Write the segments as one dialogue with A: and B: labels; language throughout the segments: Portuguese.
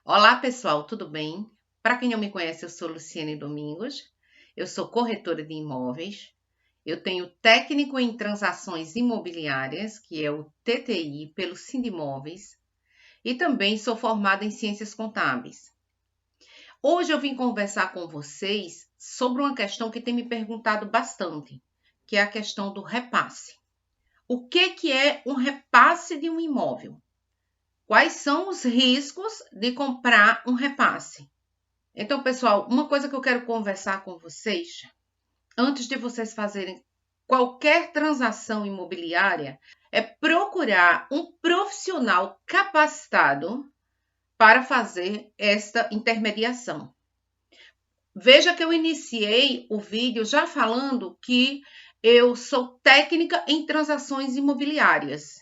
A: Olá, pessoal, tudo bem? Para quem não me conhece, eu sou Luciane Domingos, eu sou corretora de imóveis, eu tenho técnico em transações imobiliárias, que é o TTI, pelo Sindimóveis, e também sou formada em ciências contábeis. Hoje eu vim conversar com vocês sobre uma questão que tem me perguntado bastante, que é a questão do repasse. O que é um repasse de um imóvel? Quais são os riscos de comprar um repasse? Então, pessoal, uma coisa que eu quero conversar com vocês, antes de vocês fazerem qualquer transação imobiliária, é procurar um profissional capacitado para fazer esta intermediação. Veja que eu iniciei o vídeo já falando que eu sou técnica em transações imobiliárias.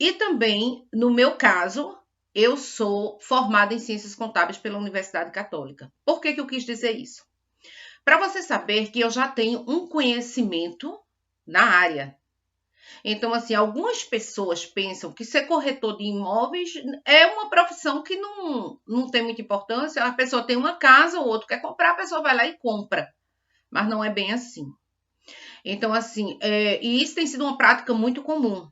A: E também, no meu caso, eu sou formada em Ciências Contábeis pela Universidade Católica. Por que eu quis dizer isso? Para você saber que eu já tenho um conhecimento na área. Então, assim, algumas pessoas pensam que ser corretor de imóveis é uma profissão que não tem muita importância. A pessoa tem uma casa, o outro quer comprar, a pessoa vai lá e compra. Mas não é bem assim. Então, assim, e isso tem sido uma prática muito comum.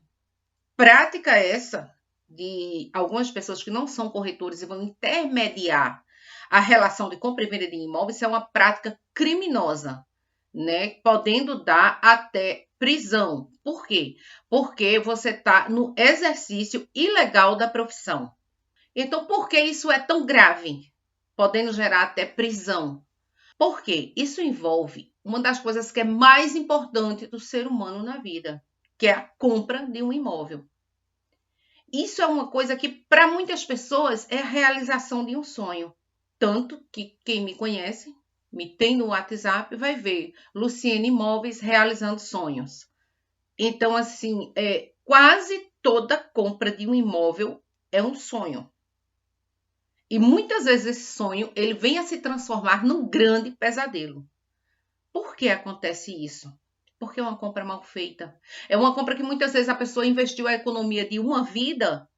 A: Prática essa de algumas pessoas que não são corretores e vão intermediar a relação de compra e venda de imóveis, é uma prática criminosa, né? Podendo dar até prisão. Por quê? Porque você está no exercício ilegal da profissão. Então, por que isso é tão grave? Podendo gerar até prisão. Por quê? Isso envolve uma das coisas que é mais importante do ser humano na vida, que é a compra de um imóvel. Isso é uma coisa que, para muitas pessoas, é a realização de um sonho. Tanto que quem me conhece, me tem no WhatsApp, vai ver Luciene Imóveis realizando sonhos. Então, assim, quase toda compra de um imóvel é um sonho. E muitas vezes esse sonho ele vem a se transformar num grande pesadelo. Por que acontece isso? Porque é uma compra mal feita. É uma compra que muitas vezes a pessoa investiu a economia de uma vida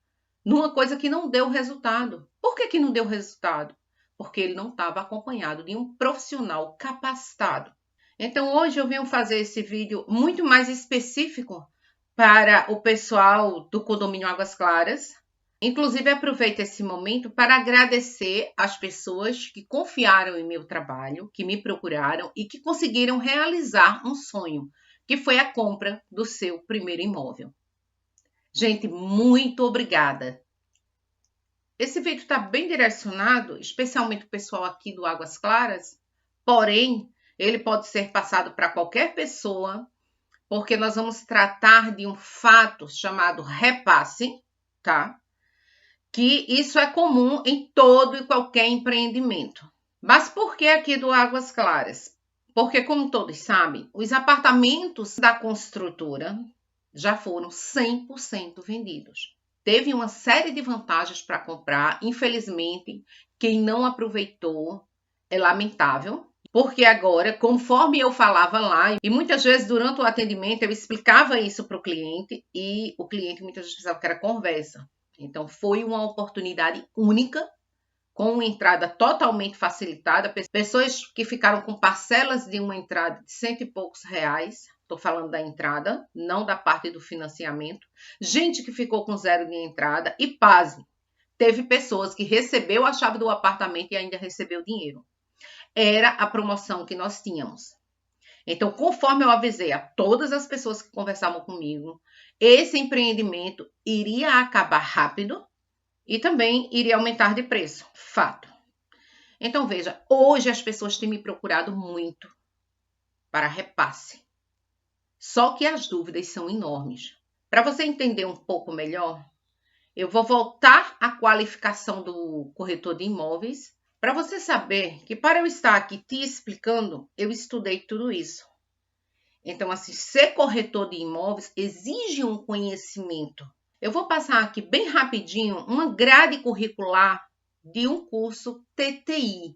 A: numa coisa que não deu resultado. Por que não deu resultado? Porque ele não estava acompanhado de um profissional capacitado. Então, hoje eu venho fazer esse vídeo muito mais específico para o pessoal do condomínio Águas Claras. Inclusive, aproveito esse momento para agradecer as pessoas que confiaram em meu trabalho, que me procuraram e que conseguiram realizar um sonho, que foi a compra do seu primeiro imóvel. Gente, muito obrigada. Esse vídeo está bem direcionado, especialmente o pessoal aqui do Águas Claras, porém, ele pode ser passado para qualquer pessoa, porque nós vamos tratar de um fato chamado repasse, tá? Que isso é comum em todo e qualquer empreendimento. Mas por que aqui do Águas Claras? Porque, como todos sabem, os apartamentos da construtora já foram 100% vendidos. Teve uma série de vantagens para comprar. Infelizmente, quem não aproveitou é lamentável, porque agora, conforme eu falava lá, e muitas vezes durante o atendimento eu explicava isso para o cliente e o cliente muitas vezes pensava que era conversa. Então, foi uma oportunidade única, com uma entrada totalmente facilitada. Pessoas que ficaram com parcelas de uma entrada de cento e poucos reais. Estou falando da entrada, não da parte do financiamento. Gente que ficou com zero de entrada. E pasme, teve pessoas que recebeu a chave do apartamento e ainda recebeu dinheiro. Era a promoção que nós tínhamos. Então, conforme eu avisei a todas as pessoas que conversavam comigo, esse empreendimento iria acabar rápido e também iria aumentar de preço. Fato. Então, veja, hoje as pessoas têm me procurado muito para repasse. Só que as dúvidas são enormes. Para você entender um pouco melhor, eu vou voltar à qualificação do corretor de imóveis, para você saber que para eu estar aqui te explicando, eu estudei tudo isso. Então, assim, ser corretor de imóveis exige um conhecimento. Eu vou passar aqui bem rapidinho uma grade curricular de um curso TTI,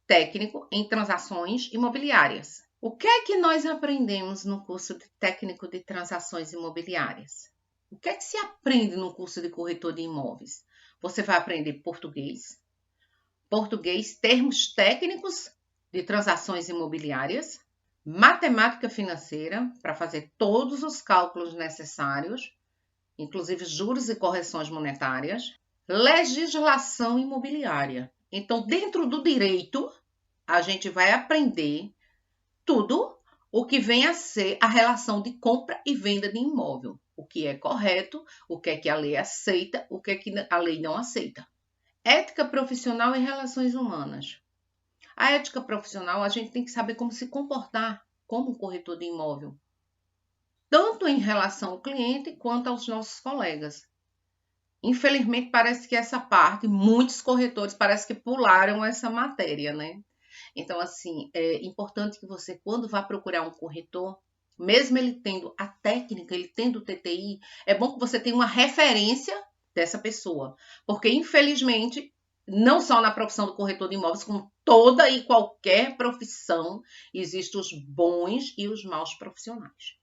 A: Técnico em Transações Imobiliárias. O que é que nós aprendemos no curso de Técnico de Transações Imobiliárias? O que é que se aprende no curso de corretor de imóveis? Você vai aprender português, termos técnicos de transações imobiliárias, matemática financeira, para fazer todos os cálculos necessários, inclusive juros e correções monetárias, legislação imobiliária. Então, dentro do direito, a gente vai aprender tudo o que vem a ser a relação de compra e venda de imóvel. O que é correto, o que é que a lei aceita, o que é que a lei não aceita. Ética profissional e relações humanas. A ética profissional, a gente tem que saber como se comportar como um corretor de imóvel, tanto em relação ao cliente quanto aos nossos colegas. Infelizmente, parece que essa parte, muitos corretores parece que pularam essa matéria, né? Então, assim, é importante que você, quando vá procurar um corretor, mesmo ele tendo a técnica, ele tendo o TTI, é bom que você tenha uma referência dessa pessoa. Porque, infelizmente, não só na profissão do corretor de imóveis, como toda e qualquer profissão, existem os bons e os maus profissionais.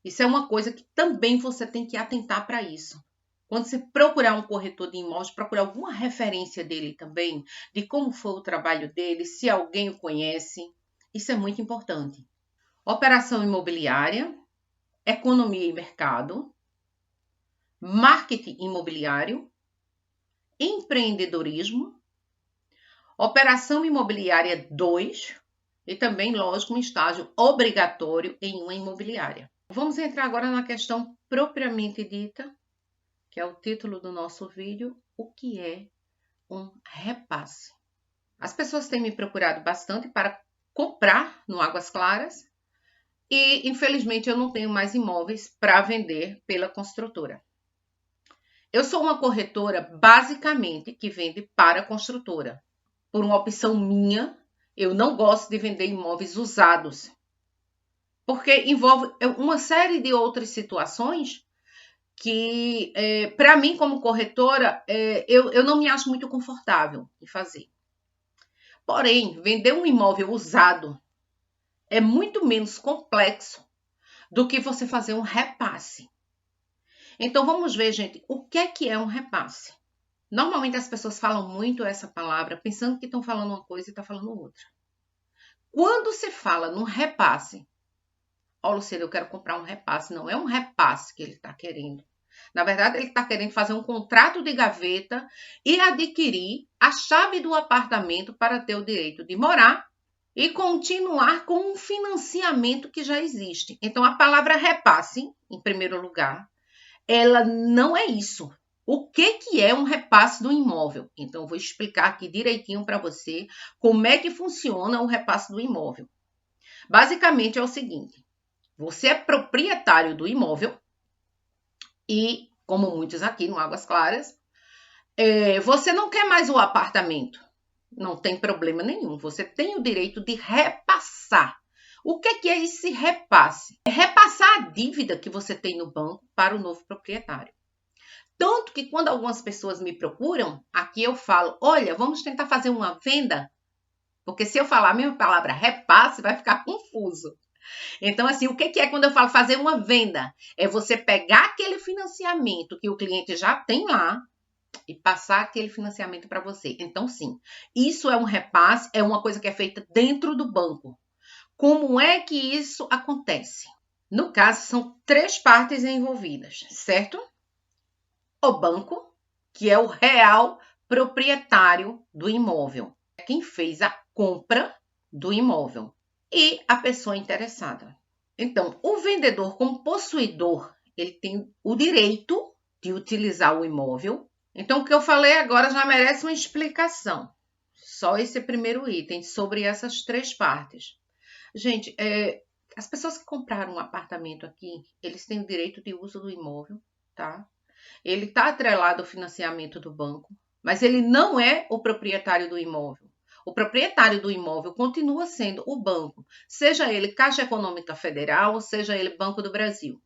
A: Isso é uma coisa que também você tem que atentar para isso. Quando você procurar um corretor de imóveis, procurar alguma referência dele também, de como foi o trabalho dele, se alguém o conhece. Isso é muito importante. Operação imobiliária, economia e mercado, marketing imobiliário, empreendedorismo, operação imobiliária 2 e também, lógico, um estágio obrigatório em uma imobiliária. Vamos entrar agora na questão propriamente dita, que é o título do nosso vídeo, o que é um repasse. As pessoas têm me procurado bastante para comprar no Águas Claras e, infelizmente, eu não tenho mais imóveis para vender pela construtora. Eu sou uma corretora, basicamente, que vende para a construtora. Por uma opção minha, eu não gosto de vender imóveis usados, porque envolve uma série de outras situações que, para mim, como corretora, eu não me acho muito confortável em fazer. Porém, vender um imóvel usado é muito menos complexo do que você fazer um repasse. Então, vamos ver, gente, o que é um repasse? Normalmente, as pessoas falam muito essa palavra pensando que estão falando uma coisa e estão falando outra. Quando se fala num repasse, ó, Luciana, eu quero comprar um repasse. Não é um repasse que ele está querendo. Na verdade, ele está querendo fazer um contrato de gaveta e adquirir a chave do apartamento para ter o direito de morar e continuar com um financiamento que já existe. Então, a palavra repasse, em primeiro lugar, ela não é isso. O que é um repasse do imóvel? Então, eu vou explicar aqui direitinho para você como é que funciona o repasse do imóvel. Basicamente, é o seguinte. Você é proprietário do imóvel e, como muitos aqui no Águas Claras, você não quer mais o apartamento. Não tem problema nenhum. Você tem o direito de repassar. O que é esse repasse? É repassar a dívida que você tem no banco para o novo proprietário. Tanto que quando algumas pessoas me procuram, aqui eu falo, olha, vamos tentar fazer uma venda, porque se eu falar a mesma palavra repasse, vai ficar confuso. Então, assim, o que é quando eu falo fazer uma venda? É você pegar aquele financiamento que o cliente já tem lá e passar aquele financiamento para você. Então, sim, isso é um repasse, é uma coisa que é feita dentro do banco. Como é que isso acontece? No caso, são 3 partes envolvidas, certo? O banco, que é o real proprietário do imóvel, é quem fez a compra do imóvel, e a pessoa interessada. Então, o vendedor, como possuidor, ele tem o direito de utilizar o imóvel. Então, o que eu falei agora já merece uma explicação. Só esse primeiro item sobre essas 3 partes. Gente, as pessoas que compraram um apartamento aqui, eles têm o direito de uso do imóvel, tá? Ele está atrelado ao financiamento do banco, mas ele não é o proprietário do imóvel. O proprietário do imóvel continua sendo o banco, seja ele Caixa Econômica Federal, seja ele Banco do Brasil.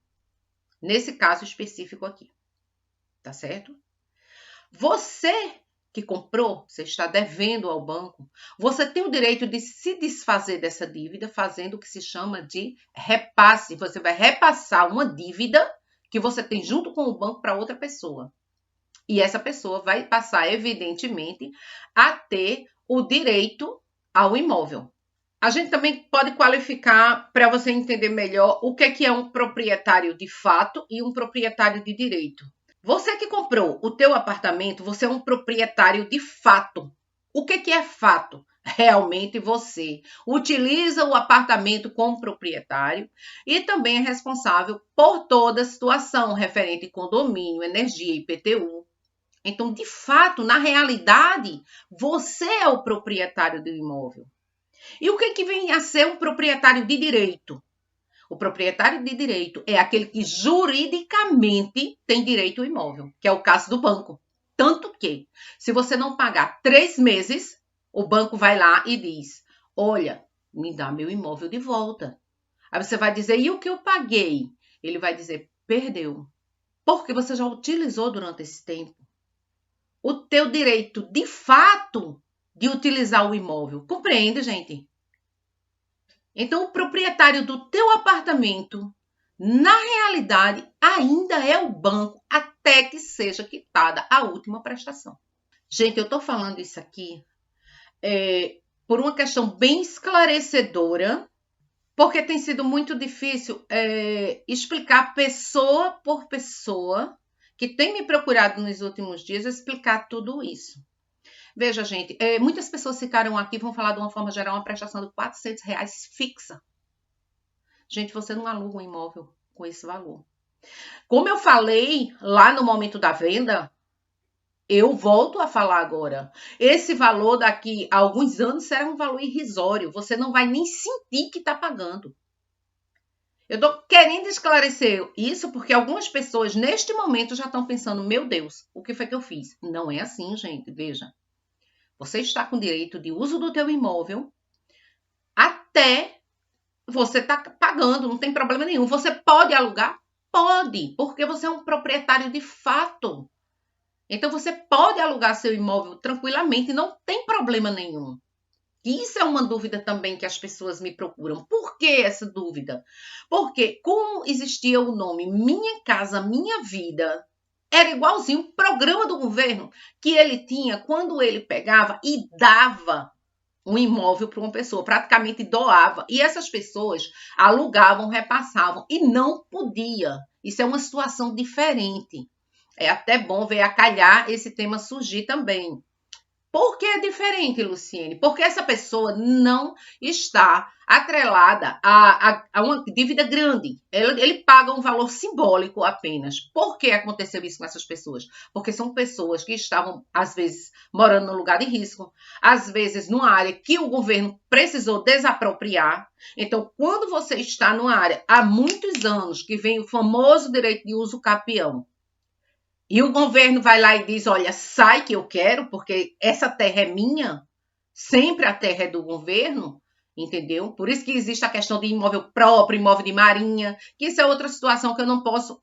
A: Nesse caso específico aqui, tá certo? Você que comprou, você está devendo ao banco, você tem o direito de se desfazer dessa dívida fazendo o que se chama de repasse. Você vai repassar uma dívida que você tem junto com o banco para outra pessoa. E essa pessoa vai passar, evidentemente, a ter o direito ao imóvel. A gente também pode qualificar, para você entender melhor, o que é um proprietário de fato e um proprietário de direito. Você que comprou o teu apartamento, você é um proprietário de fato. O que é fato? Realmente você utiliza o apartamento como proprietário e também é responsável por toda a situação referente a condomínio, energia, IPTU. Então, de fato, na realidade, você é o proprietário do imóvel. E o que vem a ser um proprietário de direito? O proprietário de direito é aquele que juridicamente tem direito ao imóvel, que é o caso do banco. Tanto que, se você não pagar 3 meses, o banco vai lá e diz: olha, me dá meu imóvel de volta. Aí você vai dizer: e o que eu paguei? Ele vai dizer: perdeu. Porque você já utilizou durante esse tempo o teu direito de fato de utilizar o imóvel. Compreende, gente? Então, o proprietário do teu apartamento, na realidade, ainda é o banco até que seja quitada a última prestação. Gente, eu estou falando isso aqui por uma questão bem esclarecedora, porque tem sido muito difícil explicar pessoa por pessoa que tem me procurado nos últimos dias explicar tudo isso. Veja, gente, muitas pessoas ficaram aqui, vão falar de uma forma geral, uma prestação de R$400 fixa. Gente, você não aluga um imóvel com esse valor. Como eu falei lá no momento da venda, eu volto a falar agora. Esse valor daqui a alguns anos será um valor irrisório. Você não vai nem sentir que está pagando. Eu estou querendo esclarecer isso porque algumas pessoas neste momento já estão pensando: meu Deus, o que foi que eu fiz? Não é assim, gente. Veja. Você está com direito de uso do teu imóvel até você está pagando, não tem problema nenhum. Você pode alugar? Pode, porque você é um proprietário de fato. Então, você pode alugar seu imóvel tranquilamente, não tem problema nenhum. Isso é uma dúvida também que as pessoas me procuram. Por que essa dúvida? Porque como existia o nome Minha Casa Minha Vida, era igualzinho o programa do governo que ele tinha quando ele pegava e dava um imóvel para uma pessoa, praticamente doava. E essas pessoas alugavam, repassavam e não podia. Isso é uma situação diferente. É até bom ver a calhar esse tema surgir também. Por que é diferente, Luciene? Porque essa pessoa não está atrelada a uma dívida grande. Ele paga um valor simbólico apenas. Por que aconteceu isso com essas pessoas? Porque são pessoas que estavam, às vezes, morando num lugar de risco, às vezes, numa área que o governo precisou desapropriar. Então, quando você está numa área há muitos anos, que vem o famoso direito de uso capião, e o governo vai lá e diz: olha, sai que eu quero, porque essa terra é minha, sempre a terra é do governo, entendeu? Por isso que existe a questão de imóvel próprio, imóvel de marinha, que isso é outra situação que eu não posso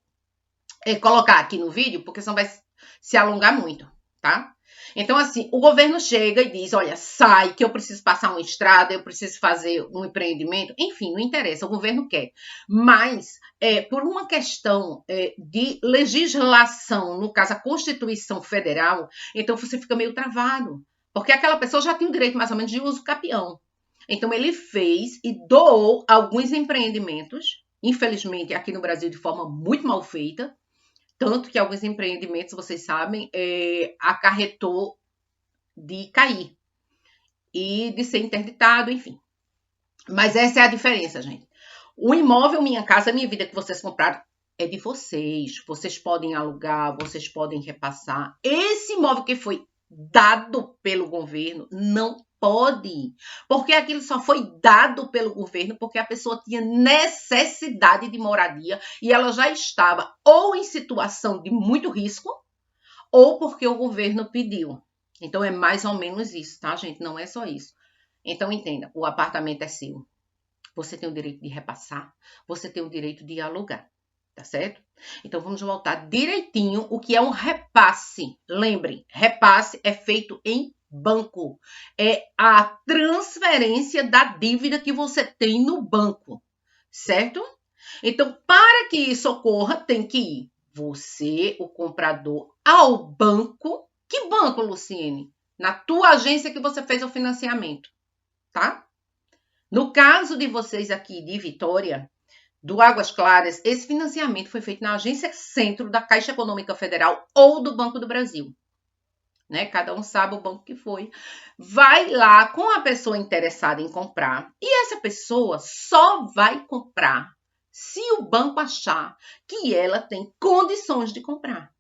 A: colocar aqui no vídeo, porque senão vai se alongar muito, tá? Então, assim, o governo chega e diz: olha, sai, que eu preciso passar uma estrada, eu preciso fazer um empreendimento. Enfim, não interessa, o governo quer. Mas, por uma questão de legislação, no caso, a Constituição Federal, então você fica meio travado. Porque aquela pessoa já tem o direito, mais ou menos, de uso capião. Então, ele fez e doou alguns empreendimentos, infelizmente, aqui no Brasil, de forma muito mal feita. Tanto que alguns empreendimentos, vocês sabem, acarretou de cair e de ser interditado, enfim. Mas essa é a diferença, gente. O imóvel Minha Casa Minha Vida que vocês compraram é de vocês. Vocês podem alugar, vocês podem repassar. Esse imóvel que foi dado pelo governo não pode, porque aquilo só foi dado pelo governo porque a pessoa tinha necessidade de moradia e ela já estava ou em situação de muito risco ou porque o governo pediu. Então é mais ou menos isso, tá, gente? Não é só isso. Então entenda, o apartamento é seu. Você tem o direito de repassar, você tem o direito de alugar, tá certo? Então vamos voltar direitinho o que é um repasse. Lembrem, repasse é feito em banco. É a transferência da dívida que você tem no banco, certo? Então, para que isso ocorra, tem que ir você, o comprador, ao banco. Que banco, Luciene? Na tua agência que você fez o financiamento, tá? No caso de vocês aqui de Vitória, do Águas Claras, esse financiamento foi feito na agência centro da Caixa Econômica Federal ou do Banco do Brasil. Né? Cada um sabe o banco que foi. Vai lá com a pessoa interessada em comprar e essa pessoa só vai comprar se o banco achar que ela tem condições de comprar.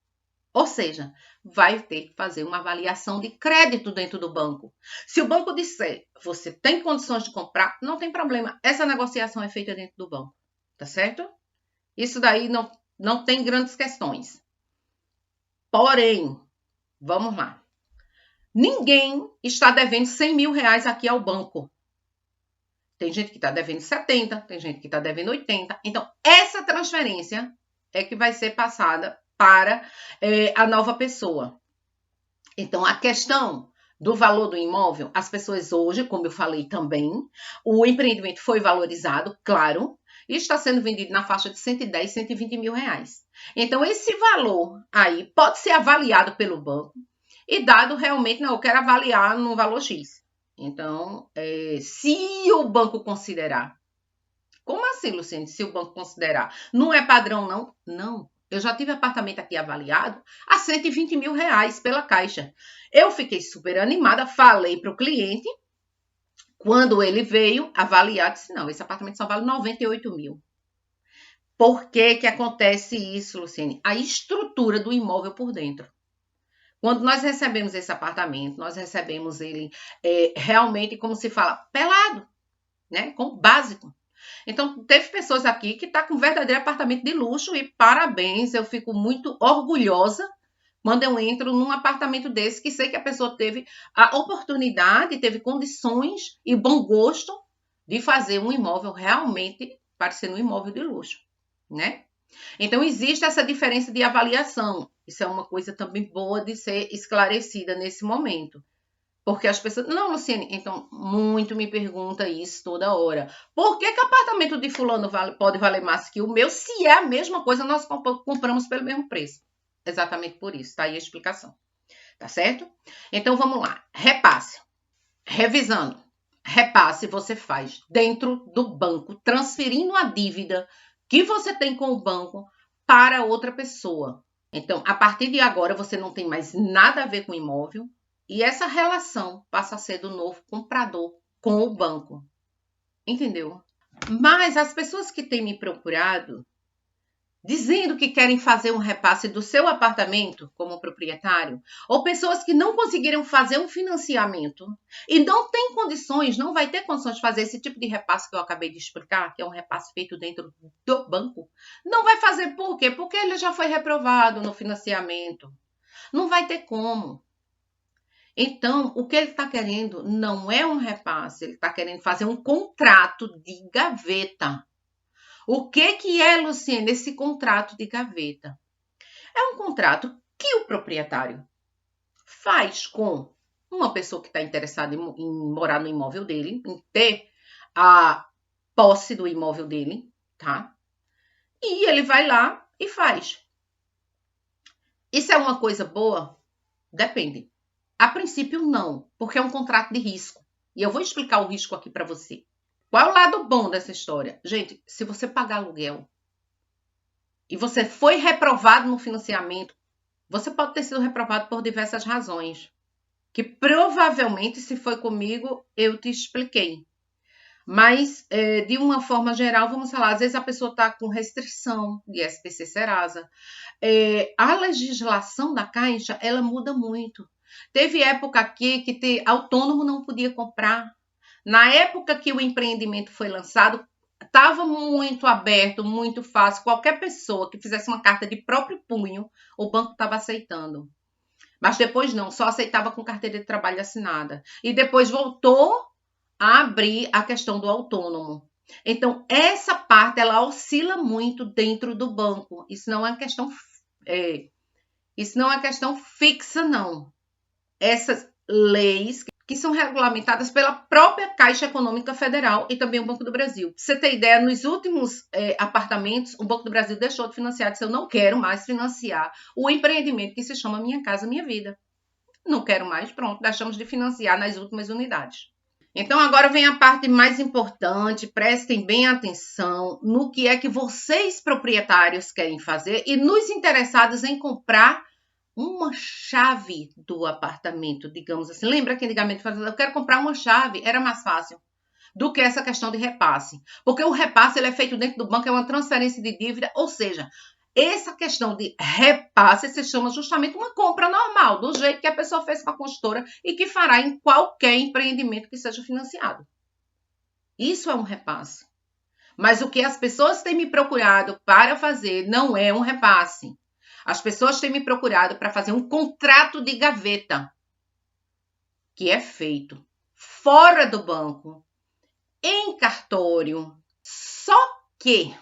A: Ou seja, vai ter que fazer uma avaliação de crédito dentro do banco. Se o banco disser, você tem condições de comprar, não tem problema. Essa negociação é feita dentro do banco, tá certo? Isso daí não tem grandes questões. Porém, vamos lá. Ninguém está devendo 100 mil reais aqui ao banco. Tem gente que está devendo 70, tem gente que está devendo 80. Então, essa transferência é que vai ser passada para a nova pessoa. Então, a questão do valor do imóvel, as pessoas hoje, como eu falei também, o empreendimento foi valorizado, claro, e está sendo vendido na faixa de 110, 120 mil reais. Então, esse valor aí pode ser avaliado pelo banco e dado realmente, não, eu quero avaliar no valor X. Então, se o banco considerar, como assim, Luciene, se o banco considerar? Não é padrão, não? Não. Eu já tive apartamento aqui avaliado a 120 mil reais pela Caixa. Eu fiquei super animada, falei para o cliente, quando ele veio avaliar, disse, não, esse apartamento só vale 98 mil. Por que que acontece isso, Luciene? A estrutura do imóvel por dentro. Quando nós recebemos esse apartamento, nós recebemos ele realmente, como se fala, pelado, né? Com básico. Então, teve pessoas aqui que estão com um verdadeiro apartamento de luxo e parabéns, eu fico muito orgulhosa quando eu entro num apartamento desse, que sei que a pessoa teve a oportunidade, teve condições e bom gosto de fazer um imóvel realmente parecendo um imóvel de luxo, né? Então, existe essa diferença de avaliação. Isso é uma coisa também boa de ser esclarecida nesse momento. Porque as pessoas... Não, Luciene, então, muito me pergunta isso toda hora. Por que que o apartamento de fulano pode valer mais que o meu, se é a mesma coisa, nós compramos pelo mesmo preço? Exatamente por isso, tá aí a explicação. Tá certo? Então, vamos lá. Repasse. Revisando. Repasse você faz dentro do banco, transferindo a dívida que você tem com o banco para outra pessoa. Então, a partir de agora, você não tem mais nada a ver com o imóvel e essa relação passa a ser do novo comprador com o banco. Entendeu? Mas as pessoas que têm me procurado dizendo que querem fazer um repasse do seu apartamento como proprietário, ou pessoas que não conseguiram fazer um financiamento e não tem condições, não vai ter condições de fazer esse tipo de repasse que eu acabei de explicar, que é um repasse feito dentro do banco, não vai fazer por quê? Porque ele já foi reprovado no financiamento. Não vai ter como. Então, o que ele está querendo não é um repasse, ele está querendo fazer um contrato de gaveta. O que é, Luciene, esse contrato de gaveta? É um contrato que o proprietário faz com uma pessoa que está interessada em morar no imóvel dele, em ter a posse do imóvel dele, tá? E ele vai lá e faz. Isso é uma coisa boa? Depende. A princípio, não, porque é um contrato de risco. E eu vou explicar o risco aqui para você. Qual é o lado bom dessa história? Gente, se você pagar aluguel e você foi reprovado no financiamento, você pode ter sido reprovado por diversas razões, que provavelmente, se foi comigo, eu te expliquei. Mas, de uma forma geral, vamos falar, às vezes a pessoa está com restrição de SPC Serasa. A legislação da Caixa, ela muda muito. Teve época aqui que autônomo não podia comprar. Na época que o empreendimento foi lançado, estava muito aberto, muito fácil. Qualquer pessoa que fizesse uma carta de próprio punho, o banco estava aceitando. Mas depois não, só aceitava com carteira de trabalho assinada. E depois voltou a abrir a questão do autônomo. Então, essa parte, ela oscila muito dentro do banco. Isso não é questão fixa, não. Essas leis que são regulamentadas pela própria Caixa Econômica Federal e também o Banco do Brasil. Pra você ter ideia, nos últimos apartamentos, o Banco do Brasil deixou de financiar, disse: eu não quero mais financiar o empreendimento que se chama Minha Casa Minha Vida. Não quero mais, pronto, deixamos de financiar nas últimas unidades. Então, agora vem a parte mais importante, prestem bem atenção no que é que vocês, proprietários, querem fazer e nos interessados em comprar uma chave do apartamento, digamos assim. Lembra que antigamente eu quero comprar uma chave, era mais fácil do que essa questão de repasse. Porque o repasse ele é feito dentro do banco, é uma transferência de dívida, ou seja, essa questão de repasse se chama justamente uma compra normal, do jeito que a pessoa fez com a construtora e que fará em qualquer empreendimento que seja financiado. Isso é um repasse. Mas o que as pessoas têm me procurado para fazer não é um repasse. As pessoas têm me procurado para fazer um contrato de gaveta, que é feito fora do banco, em cartório. Só que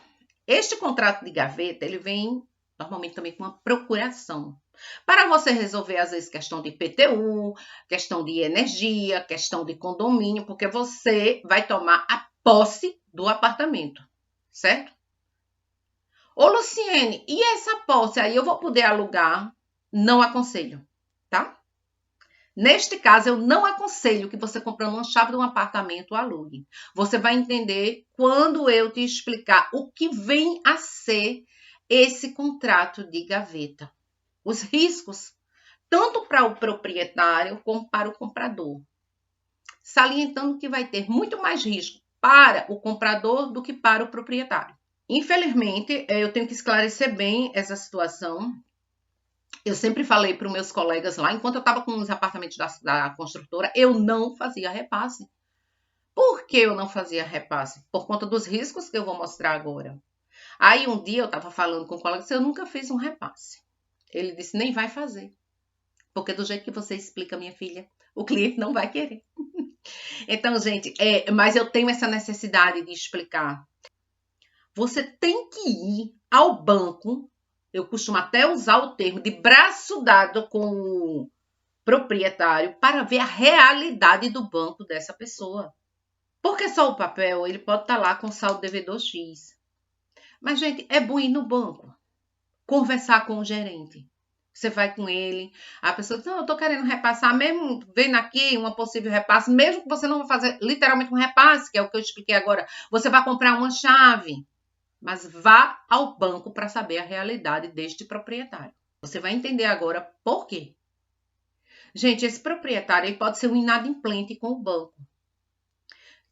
A: este contrato de gaveta, ele vem normalmente também com uma procuração. Para você resolver, às vezes, questão de IPTU, questão de energia, questão de condomínio, porque você vai tomar a posse do apartamento, certo? Ô, Luciene, e essa posse aí eu vou poder alugar? Não aconselho, tá? Neste caso, eu não aconselho que você comprando uma chave de um apartamento alugue. Você vai entender quando eu te explicar o que vem a ser esse contrato de gaveta. Os riscos, tanto para o proprietário como para o comprador. Salientando que vai ter muito mais risco para o comprador do que para o proprietário. Infelizmente, eu tenho que esclarecer bem essa situação. Eu sempre falei para os meus colegas lá, enquanto eu estava com os apartamentos da construtora, eu não fazia repasse. Por que eu não fazia repasse? Por conta dos riscos que eu vou mostrar agora. Aí um dia eu estava falando com um colega, eu nunca fiz um repasse. Ele disse: nem vai fazer. Porque do jeito que você explica, minha filha, o cliente não vai querer. Então, gente, mas eu tenho essa necessidade de explicar. Você tem que ir ao banco, eu costumo até usar o termo de braço dado com o proprietário para ver a realidade do banco dessa pessoa. Porque só o papel, ele pode estar lá com saldo devedor X. Mas, gente, é bom ir no banco, conversar com o gerente. Você vai com ele, a pessoa diz: não, eu estou querendo repassar, mesmo vendo aqui uma possível repasse, mesmo que você não vai fazer literalmente um repasse, que é o que eu expliquei agora, você vai comprar uma chave. Mas vá ao banco para saber a realidade deste proprietário. Você vai entender agora por quê. Gente, esse proprietário ele pode ser um inadimplente com o banco.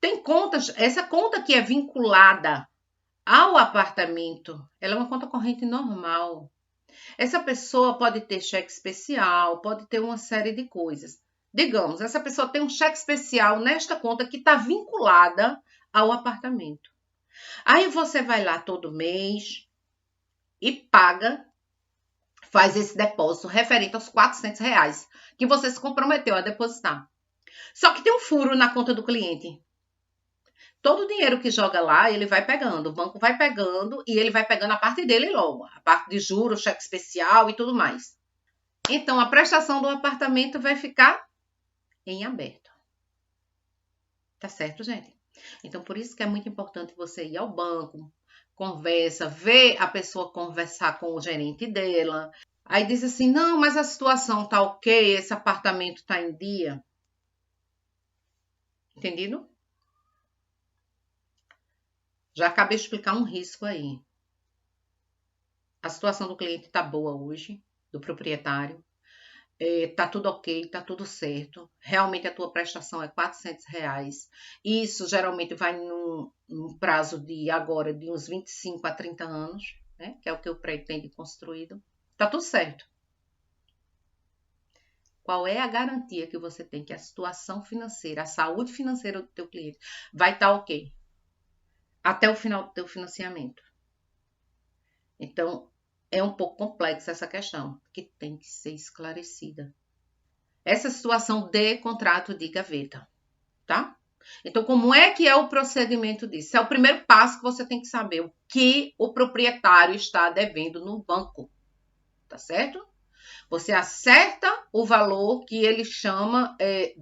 A: Tem contas, essa conta que é vinculada ao apartamento, ela é uma conta corrente normal. Essa pessoa pode ter cheque especial, pode ter uma série de coisas. Digamos, essa pessoa tem um cheque especial nesta conta que está vinculada ao apartamento. Aí você vai lá todo mês e paga, faz esse depósito referente aos R$ 400 que você se comprometeu a depositar. Só que tem um furo na conta do cliente. Todo o dinheiro que joga lá, ele vai pegando, o banco vai pegando e ele vai pegando a parte dele logo, a parte de juros, cheque especial e tudo mais. Então, a prestação do apartamento vai ficar em aberto. Tá certo, gente? Então, por isso que é muito importante você ir ao banco, conversa, ver a pessoa conversar com o gerente dela. Aí diz assim: não, mas a situação tá ok, esse apartamento tá em dia. Entendido? Já acabei de explicar um risco aí. A situação do cliente tá boa hoje, do proprietário. Tá tudo ok, tá tudo certo. Realmente a tua prestação é R$ 400. Isso geralmente vai num prazo de agora de uns 25 a 30 anos, né? Que é o que eu pretendo construído. Tá tudo certo. Qual é a garantia que você tem que a situação financeira, a saúde financeira do teu cliente vai estar ok até o final do teu financiamento? Então, é um pouco complexa essa questão, que tem que ser esclarecida. Essa situação de contrato de gaveta, tá? Então, como é que é o procedimento disso? É o primeiro passo que você tem que saber o que o proprietário está devendo no banco, tá certo? Você acerta o valor que ele chama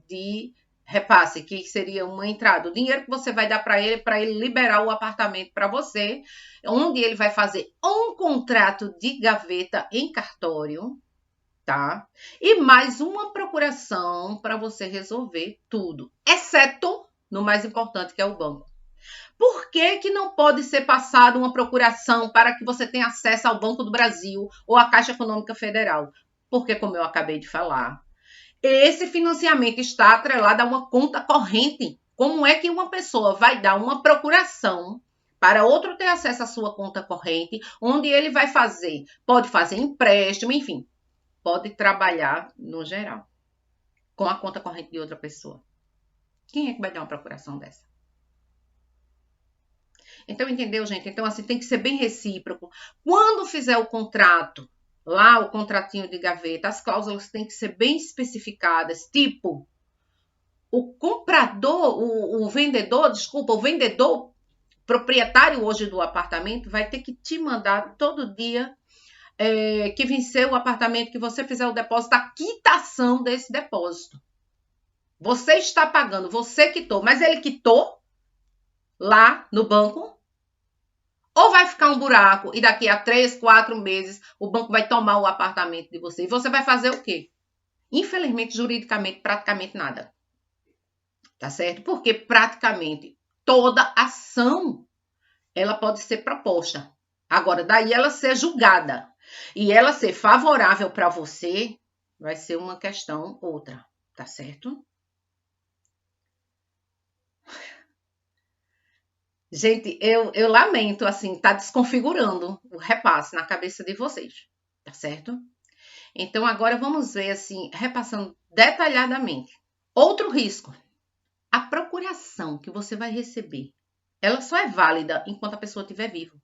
A: de repasse, que seria uma entrada, o dinheiro que você vai dar para ele liberar o apartamento para você, onde ele vai fazer um contrato de gaveta em cartório, tá? E mais uma procuração para você resolver tudo, exceto no mais importante, que é o banco. Por que que não pode ser passada uma procuração para que você tenha acesso ao Banco do Brasil ou à Caixa Econômica Federal? Porque, como eu acabei de falar, esse financiamento está atrelado a uma conta corrente. Como é que uma pessoa vai dar uma procuração para outro ter acesso à sua conta corrente, onde ele vai fazer, pode fazer empréstimo, enfim, pode trabalhar no geral com a conta corrente de outra pessoa? Quem é que vai dar uma procuração dessa? Então, entendeu, gente? Então, assim, tem que ser bem recíproco. Quando fizer o contrato, lá o contratinho de gaveta, as cláusulas têm que ser bem especificadas, tipo, o comprador, o vendedor, desculpa, o vendedor proprietário hoje do apartamento vai ter que te mandar todo dia que venceu o apartamento, que você fizer o depósito, a quitação desse depósito. Você está pagando, você quitou, mas ele quitou lá no banco? Ou vai ficar um buraco e daqui a 3, 4 meses o banco vai tomar o apartamento de você? E você vai fazer o quê? Infelizmente, juridicamente, praticamente nada. Tá certo? Porque praticamente toda ação ela pode ser proposta. Agora, daí ela ser julgada e ela ser favorável para você, vai ser uma questão outra. Tá certo? Gente, eu lamento, assim, tá desconfigurando o repasse na cabeça de vocês, tá certo? Então, agora vamos ver, assim, repassando detalhadamente. Outro risco, a procuração que você vai receber, ela só é válida enquanto a pessoa estiver viva.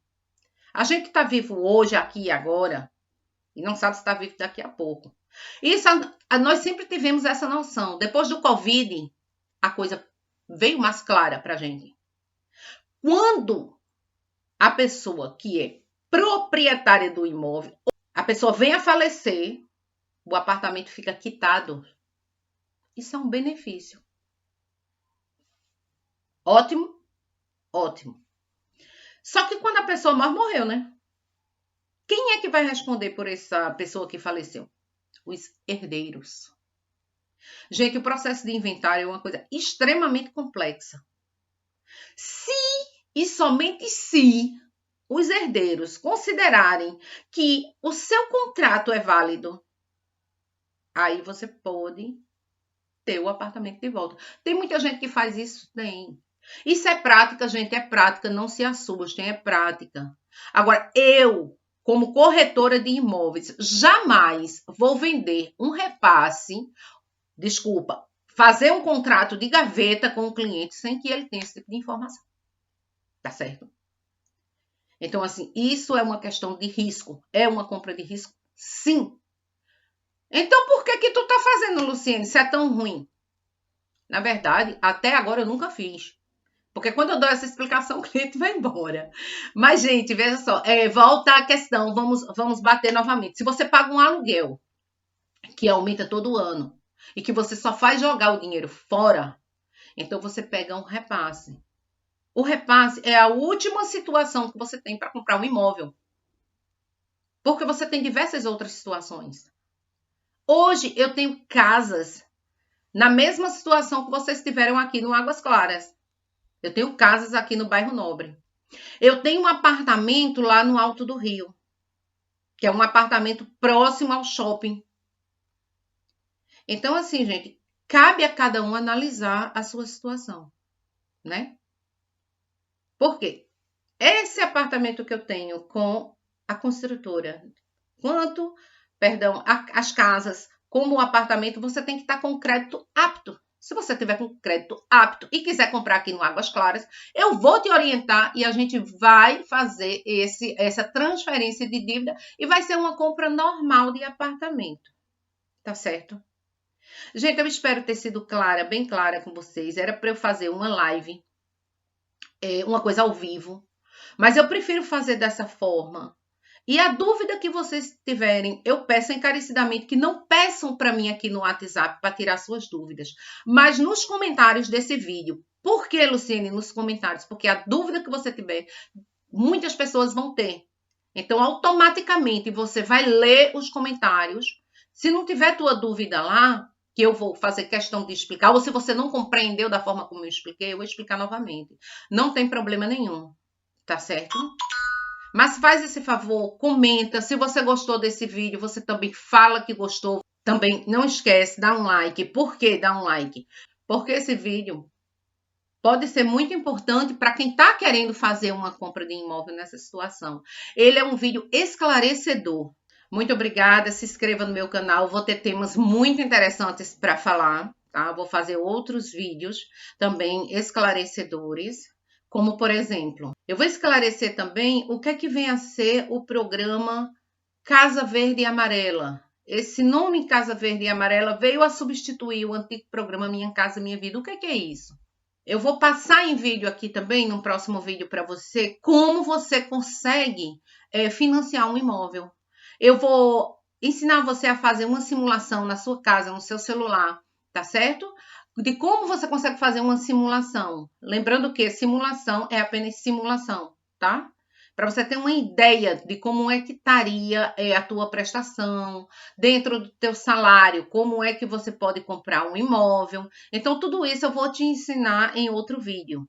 A: A gente está vivo hoje, aqui e agora, e não sabe se está vivo daqui a pouco. Isso, nós sempre tivemos essa noção. Depois do Covid, a coisa veio mais clara para a gente. Quando a pessoa que é proprietária do imóvel, a pessoa vem a falecer, o apartamento fica quitado. Isso é um benefício. Ótimo, ótimo. Só que quando a pessoa morreu, né? Quem é que vai responder por essa pessoa que faleceu? Os herdeiros. Gente, o processo de inventário é uma coisa extremamente complexa. Se e somente se os herdeiros considerarem que o seu contrato é válido, aí você pode ter o apartamento de volta. Tem muita gente que faz isso? Tem. Isso é prática, gente, é prática, não se assustem, é prática. Agora, eu, como corretora de imóveis, jamais vou vender um repasse, fazer um contrato de gaveta com o cliente sem que ele tenha esse tipo de informação. Tá certo? Então, assim, isso é uma questão de risco. É uma compra de risco? Sim. Então, por que tu tá fazendo, Luciene, se é tão ruim? Na verdade, até agora eu nunca fiz. Porque quando eu dou essa explicação, o cliente vai embora. Mas, gente, veja só, volta à questão, vamos bater novamente. Se você paga um aluguel, que aumenta todo ano, e que você só faz jogar o dinheiro fora, então você pega um repasse. O repasse é a última situação que você tem para comprar um imóvel. Porque você tem diversas outras situações. Hoje eu tenho casas na mesma situação que vocês tiveram aqui no Águas Claras. Eu tenho casas aqui no Bairro Nobre. Eu tenho um apartamento lá no Alto do Rio, que é um apartamento próximo ao shopping. Então, assim, gente, cabe a cada um analisar a sua situação, né? Por quê? Esse apartamento que eu tenho com a construtora, as casas, como o apartamento, você tem que estar com crédito apto. Se você tiver com crédito apto e quiser comprar aqui no Águas Claras, eu vou te orientar e a gente vai fazer essa transferência de dívida e vai ser uma compra normal de apartamento. Tá certo? Gente, eu espero ter sido clara, bem clara com vocês. Era para eu fazer uma live, uma coisa ao vivo, mas eu prefiro fazer dessa forma. E a dúvida que vocês tiverem, eu peço encarecidamente que não peçam para mim aqui no WhatsApp para tirar suas dúvidas, mas nos comentários desse vídeo. Por que, Luciene, nos comentários? Porque a dúvida que você tiver, muitas pessoas vão ter. Então, automaticamente, você vai ler os comentários. Se não tiver tua dúvida lá, que eu vou fazer questão de explicar, ou se você não compreendeu da forma como eu expliquei, eu vou explicar novamente. Não tem problema nenhum, tá certo? Mas faz esse favor, comenta. Se você gostou desse vídeo, você também fala que gostou. Também não esquece, dá um like. Por que dá um like? Porque esse vídeo pode ser muito importante para quem está querendo fazer uma compra de imóvel nessa situação. Ele é um vídeo esclarecedor. Muito obrigada, se inscreva no meu canal. Vou ter temas muito interessantes para falar, tá? Vou fazer outros vídeos também esclarecedores. Como, por exemplo, eu vou esclarecer também o que é que vem a ser o programa Casa Verde e Amarela. Esse nome Casa Verde e Amarela veio a substituir o antigo programa Minha Casa Minha Vida. O que é isso? Eu vou passar em vídeo aqui também, no próximo vídeo para você, como você consegue financiar um imóvel. Eu vou ensinar você a fazer uma simulação na sua casa, no seu celular, tá certo? De como você consegue fazer uma simulação. Lembrando que simulação é apenas simulação, tá? Para você ter uma ideia de como é que estaria a tua prestação, dentro do teu salário, como é que você pode comprar um imóvel. Então, tudo isso eu vou te ensinar em outro vídeo.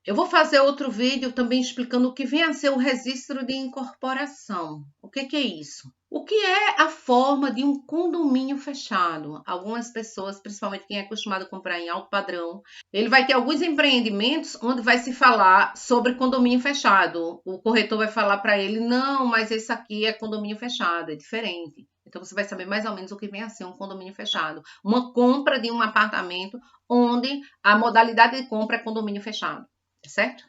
A: Eu vou fazer outro vídeo também explicando o que vem a ser o registro de incorporação. O que é isso? O que é a forma de um condomínio fechado? Algumas pessoas, principalmente quem é acostumado a comprar em alto padrão, ele vai ter alguns empreendimentos onde vai se falar sobre condomínio fechado. O corretor vai falar para ele, não, mas esse aqui é condomínio fechado, é diferente. Então, você vai saber mais ou menos o que vem a ser um condomínio fechado. Uma compra de um apartamento onde a modalidade de compra é condomínio fechado. Certo?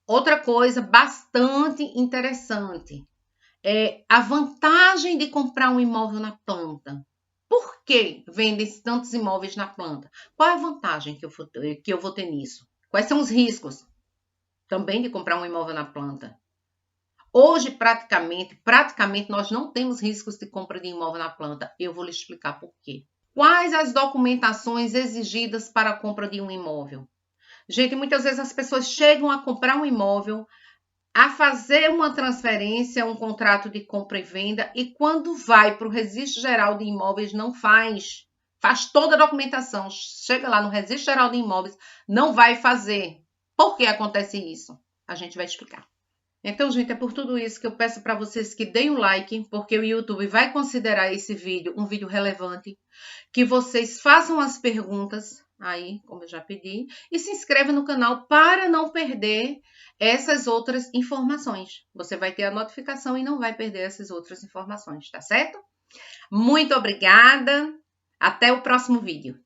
A: Outra coisa bastante interessante é a vantagem de comprar um imóvel na planta. Por que vendem-se tantos imóveis na planta? Qual é a vantagem que eu vou ter nisso? Quais são os riscos também de comprar um imóvel na planta? Hoje, praticamente nós não temos riscos de compra de imóvel na planta. Eu vou lhe explicar por quê. Quais as documentações exigidas para a compra de um imóvel? Gente, muitas vezes as pessoas chegam a comprar um imóvel, a fazer uma transferência, um contrato de compra e venda, e quando vai para o Registro Geral de Imóveis, não faz. Faz toda a documentação. Chega lá no Registro Geral de Imóveis, não vai fazer. Por que acontece isso? A gente vai explicar. Então, gente, é por tudo isso que eu peço para vocês que deem o like, porque o YouTube vai considerar esse vídeo um vídeo relevante, que vocês façam as perguntas aí, como eu já pedi, e se inscreva no canal para não perder essas outras informações. Você vai ter a notificação e não vai perder essas outras informações, tá certo? Muito obrigada, até o próximo vídeo.